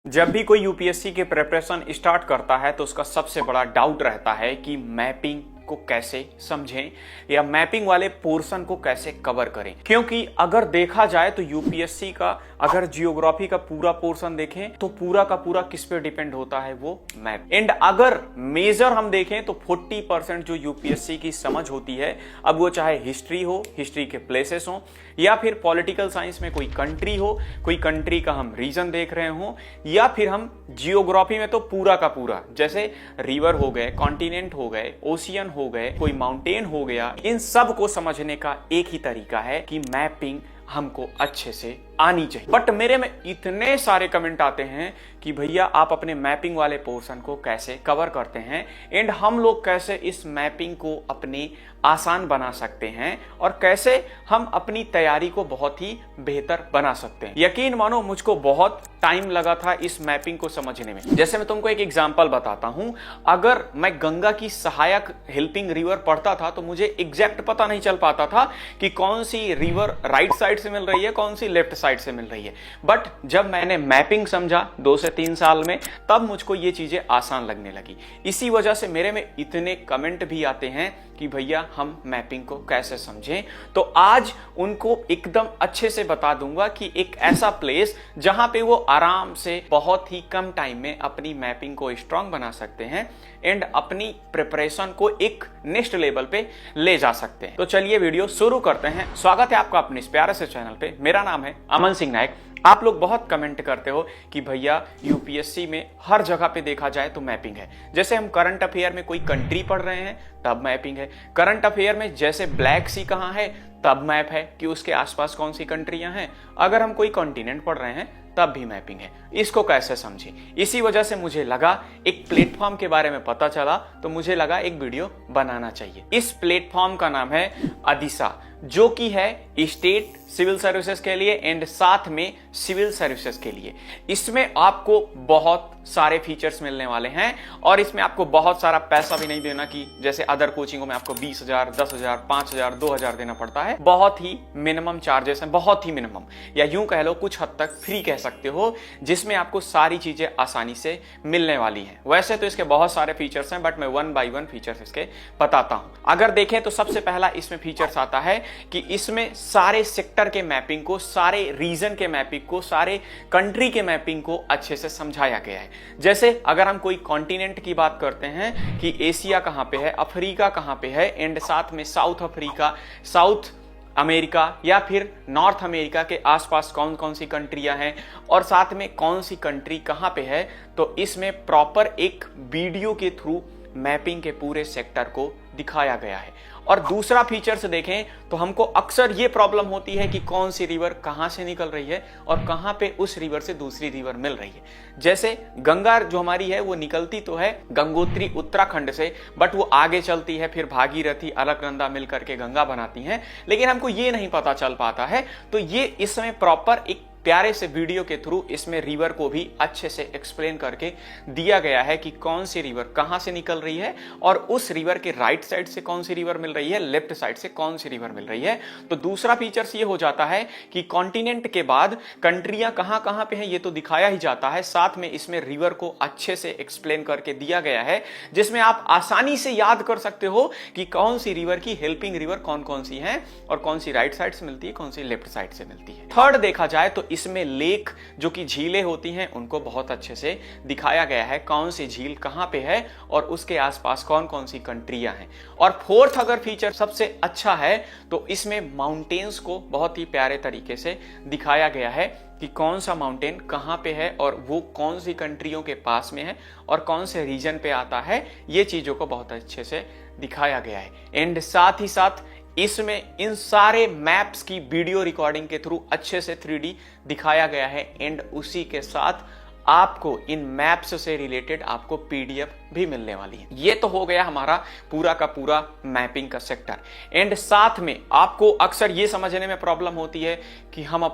जब भी कोई यूपीएससी के प्रिपरेशन स्टार्ट करता है तो उसका सबसे बड़ा डाउट रहता है कि मैपिंग को कैसे समझें या मैपिंग वाले पोर्शन को कैसे कवर करें। क्योंकि अगर देखा जाए तो यूपीएससी का अगर जियोग्राफी का पूरा पोर्शन देखें तो पूरा का पूरा किस पे डिपेंड होता है, वो मैप। एंड अगर मेजर हम देखें तो 40% जो यूपीएससी की समझ होती है, अब वो चाहे हिस्ट्री हो, हिस्ट्री के प्लेसेस हो, या फिर पॉलिटिकल साइंस में कोई कंट्री हो, कोई कंट्री का हम रीजन देख रहे हो, या फिर हम जियोग्राफी में तो पूरा का पूरा, जैसे रिवर हो गए, कॉन्टिनेंट हो गए, ओशियन हो गए, कोई माउंटेन हो गया, इन सब को समझने का एक ही तरीका है कि मैपिंग हमको अच्छे से आनी चाहिए। बट मेरे में इतने सारे कमेंट आते हैं कि भैया आप अपने मैपिंग वाले पोर्शन को कैसे कवर करते हैं एंड हम लोग कैसे इस मैपिंग को अपने आसान बना सकते हैं और कैसे हम अपनी तैयारी को बहुत ही बेहतर बना सकते हैं। यकीन मानो मुझको बहुत टाइम लगा था इस मैपिंग को समझने में। जैसे मैं तुमको एक एग्जांपल बताता हूं, अगर मैं गंगा की सहायक हेल्पिंग रिवर पढ़ता था तो मुझे एग्जैक्ट पता नहीं चल पाता था कि कौन सी रिवर राइट साइड से मिल रही है, कौन सी लेफ्ट साइड से मिल रही है। बट जब मैंने मैपिंग समझा 2 से 3 साल में, तब मुझको ये चीजें आसान लगने लगी। इसी वजह से मेरे में इतने कमेंट भी आते हैं कि भैया हम मैपिंग को कैसे समझें। तो आज उनको एकदम अच्छे से बता दूंगा कि एक ऐसा प्लेस जहां पे वो आराम से बहुत ही कम टाइम में अपनी मैपिंग को स्ट्रांग बना सकते हैं एंड अपनी प्रिपरेशन को एक नेक्स्ट लेवल पे ले जा सकते हैं। तो चलिए वीडियो शुरू करते हैं। स्वागत है आपका अपने इस प्यारे से चैनल पे। मेरा नाम है अमन सिंह नायक। आप लोग बहुत कमेंट करते हो कि भैया यूपीएससी में हर जगह पे देखा जाए तो मैपिंग है। जैसे हम करंट अफेयर में कोई कंट्री पढ़ रहे हैं तब मैपिंग है। करंट अफेयर में जैसे ब्लैक सी कहां है तब मैप है कि उसके आसपास कौन सी कंट्रियां हैं। अगर हम कोई कॉन्टिनेंट पढ़ रहे हैं तब भी मैपिंग है। इसको कैसे समझें? इसी वजह से मुझे लगा, एक प्लेटफॉर्म के बारे में पता चला तो मुझे लगा एक वीडियो बनाना चाहिए। इस प्लेटफॉर्म का नाम है अदिशा, जो कि है स्टेट सिविल सर्विसेज के लिए एंड साथ में सिविल सर्विसेज के लिए। इसमें आपको बहुत सारे फीचर्स मिलने वाले हैं और इसमें आपको बहुत सारा पैसा भी नहीं देना कि जैसे अदर कोचिंगों में आपको 20,000, 10,000, 5,000, 2,000 देना पड़ता है। बहुत ही मिनिमम चार्जेस हैं, बहुत ही मिनिमम, या यूं कह लो कुछ हद तक फ्री कह सकते हो, जिसमें आपको सारी चीजें आसानी से मिलने वाली हैं। वैसे तो इसके बहुत सारे फीचर्स हैं बट मैं 1 बाय 1 फीचर्स इसके बताता हूं। अगर देखें तो सबसे पहला इसमें फीचर्स आता है कि इसमें सारे सेक्टर के मैपिंग को, सारे रीजन के मैपिंग को, सारे कंट्री के मैपिंग को अच्छे से समझाया गया है। जैसे अगर हम कोई कॉन्टिनेंट की बात करते हैं कि एशिया कहां पे है, अफ्रीका कहां पे है एंड साथ में साउथ अफ्रीका, साउथ अमेरिका या फिर नॉर्थ अमेरिका के आसपास कौन कौन सी कंट्रियां हैं और साथ में कौन सी कंट्री कहां पे है, तो इसमें प्रॉपर एक वीडियो के थ्रू मैपिंग के पूरे सेक्टर को दिखाया गया है। और दूसरा फीचर्स देखें तो हमको अक्सर ये प्रॉब्लम होती है कि कौन सी रिवर कहां से निकल रही है और कहां पे उस रिवर से दूसरी रिवर मिल रही है। जैसे गंगा जो हमारी है वो निकलती तो है गंगोत्री उत्तराखंड से, बट वो आगे चलती है, फिर भागीरथी, अलकनंदा मिलकर के गंगा बनाती हैं, लेकिन हमको ये नहीं पता चल पाता है। तो ये इसमें प्रॉपर एक प्यारे से वीडियो के थ्रू इसमें रिवर को भी अच्छे से एक्सप्लेन करके दिया गया है कि कौन सी रिवर कहां से निकल रही है और उस रिवर के राइट साइड से कौन सी रिवर मिल रही है, लेफ्ट साइड से कौन सी रिवर मिल रही है। तो दूसरा फीचर्स ये हो जाता है कि कॉन्टिनेंट के बाद कंट्रियां कहां कहां पे हैं ये तो दिखाया ही जाता है, साथ में इसमें रिवर को अच्छे से एक्सप्लेन करके दिया गया है, जिसमें आप आसानी से याद कर सकते हो कि कौन सी रिवर की हेल्पिंग रिवर कौन कौन सी है और कौन सी राइट साइड से मिलती है, कौन सी लेफ्ट साइड से मिलती है। थर्ड देखा जाए तो इसमें लेक जो कि झीलें होती हैं उनको बहुत अच्छे से दिखाया गया है, कौन सी झील कहां पे है और उसके आसपास कौन कौन सी कंट्रियां हैं। और फोर्थ अगर फीचर सबसे अच्छा है तो इसमें माउंटेन्स को बहुत ही प्यारे तरीके से दिखाया गया है कि कौन सा माउंटेन कहां पे है और वो कौन सी कंट्रियों के पास में है और कौन से रीजन पे आता है। ये चीजों को बहुत अच्छे से दिखाया गया है एंड साथ ही साथ इसमें इन सारे मैप्स की वीडियो रिकॉर्डिंग के थ्रू अच्छे से 3D दिखाया गया है एंड उसी के साथ आपको इन मैप्स से रिलेटेड आपको पीडीएफ भी मिलने वाली है। ये तो हो गया हमारा पूरा का पूरा मैपिंग का सेक्टर। एंड साथ में आपको अक्सर ये समझने में प्रॉब्लम होती है कि हम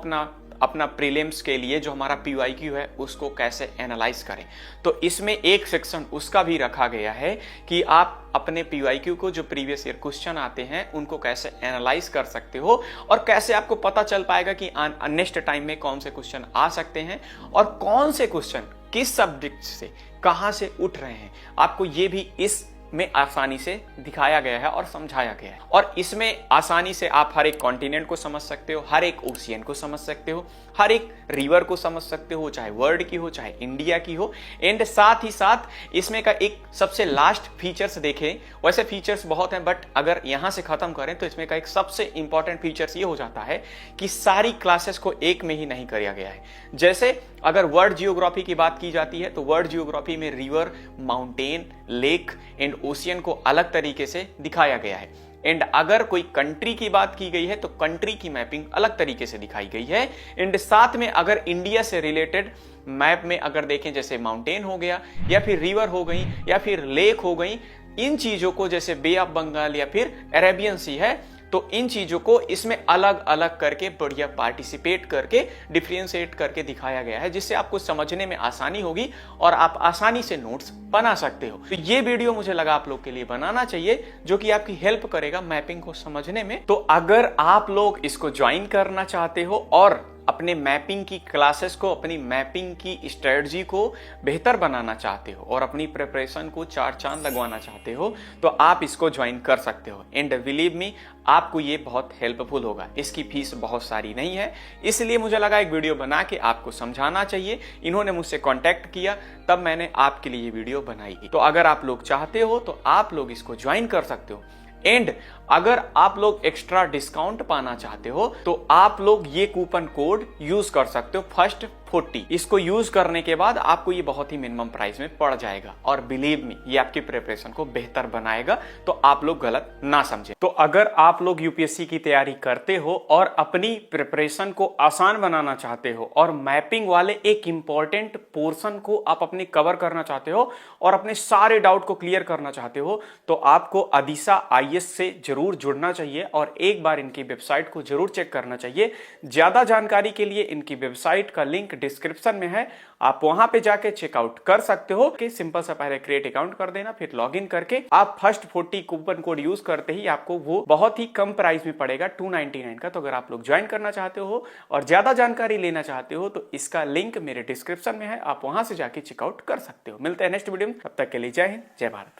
अपना प्रीलिम्स के लिए जो हमारा पीवाईक्यू है उसको कैसे एनालाइज करें। तो इसमें एक सेक्शन उसका भी रखा गया है कि आप अपने पीवाईक्यू को जो प्रीवियस ईयर क्वेश्चन आते हैं उनको कैसे एनालाइज कर सकते हो और कैसे आपको पता चल पाएगा कि नेक्स्ट टाइम में कौन से क्वेश्चन आ सकते हैं और कौन से क्वेश्चन किस सब्जेक्ट से कहां से उठ रहे हैं, आपको ये भी इस में आसानी से दिखाया गया है और समझाया गया है। और इसमें आसानी से आप हर एक कॉन्टिनेंट को समझ सकते हो, हर एक ओशियन को समझ सकते हो, हर एक रिवर को समझ सकते हो, चाहे वर्ल्ड की हो चाहे इंडिया की हो। एंड साथ ही साथ इसमें का एक सबसे लास्ट फीचर्स देखें, वैसे फीचर्स बहुत हैं बट अगर यहां से खत्म करें तो इसमें का एक सबसे इंपॉर्टेंट फीचर्स ये हो जाता है कि सारी क्लासेस को एक में ही नहीं किया गया है। जैसे अगर वर्ल्ड जियोग्राफी की बात की जाती है तो वर्ल्ड जियोग्राफी में river, mountain, lake and ocean को अलग तरीके से दिखाया गया है। एंड अगर कोई कंट्री की बात की गई है तो कंट्री की मैपिंग अलग तरीके से दिखाई गई है। एंड साथ में अगर इंडिया से रिलेटेड मैप में अगर देखें, जैसे माउंटेन हो गया या फिर रिवर हो गई या फिर लेक हो गई, इन चीजों को जैसे बे ऑफ बंगाल या फिर अरेबियन सी है, तो इन चीजों को इसमें अलग अलग करके बढ़िया पार्टिसिपेट करके डिफरेंशिएट करके दिखाया गया है, जिससे आपको समझने में आसानी होगी और आप आसानी से नोट्स बना सकते हो। तो ये वीडियो मुझे लगा आप लोग के लिए बनाना चाहिए, जो कि आपकी हेल्प करेगा मैपिंग को समझने में। तो अगर आप लोग इसको ज्वाइन करना चाहते हो और अपने मैपिंग की क्लासेस को, अपनी मैपिंग की स्ट्रेटजी को बेहतर बनाना चाहते हो और अपनी प्रिपरेशन को चार चांद लगवाना चाहते हो, तो आप इसको ज्वाइन कर सकते हो। एंड बिलीव मी, आपको ये बहुत हेल्पफुल होगा। इसकी फीस बहुत सारी नहीं है, इसलिए मुझे लगा एक वीडियो बना के आपको समझाना चाहिए। इन्होंने मुझसे कांटेक्ट किया, तब मैंने आपके लिए ये वीडियो बनाई। तो अगर आप लोग चाहते हो तो आप लोग इसको ज्वाइन कर सकते हो। एंड अगर आप लोग एक्स्ट्रा डिस्काउंट पाना चाहते हो तो आप लोग ये कूपन कोड यूज कर सकते हो, फर्स्ट 40। इसको यूज करने के बाद आपको ये बहुत ही मिनिमम प्राइस में पड़ जाएगा और बिलीव मी, ये आपकी प्रिपरेशन को बेहतर बनाएगा। तो आप लोग गलत ना समझे। तो अगर आप लोग यूपीएससी की तैयारी करते हो और अपनी प्रिपरेशन को आसान बनाना चाहते हो और मैपिंग वाले एक इंपॉर्टेंट पोर्शन को आप अपने कवर करना चाहते हो और अपने सारे डाउट को क्लियर करना चाहते हो, तो आपको अदिशा आईएएस से जरूर जुड़ना चाहिए और एक बार इनकी वेबसाइट को जरूर चेक करना चाहिए। ज्यादा जानकारी के लिए इनकी वेबसाइट का लिंक डिस्क्रिप्शन में है, आप वहां पे जाके चेकआउट कर सकते हो। कि सिंपल सा पहले क्रिएट अकाउंट कर देना, फिर लॉगिन करके आप फर्स्ट 40 कूपन कोड यूज करते ही आपको वो बहुत ही कम प्राइस में पड़ेगा, 299 का। तो अगर आप लोग ज्वाइन करना चाहते हो और ज्यादा जानकारी लेना चाहते हो तो इसका लिंक मेरे डिस्क्रिप्शन में है, आप वहां से जाके चेकआउट कर सकते हो। मिलते हैं नेक्स्ट वीडियो में, तब तक के लिए जय हिंद, जय भारत।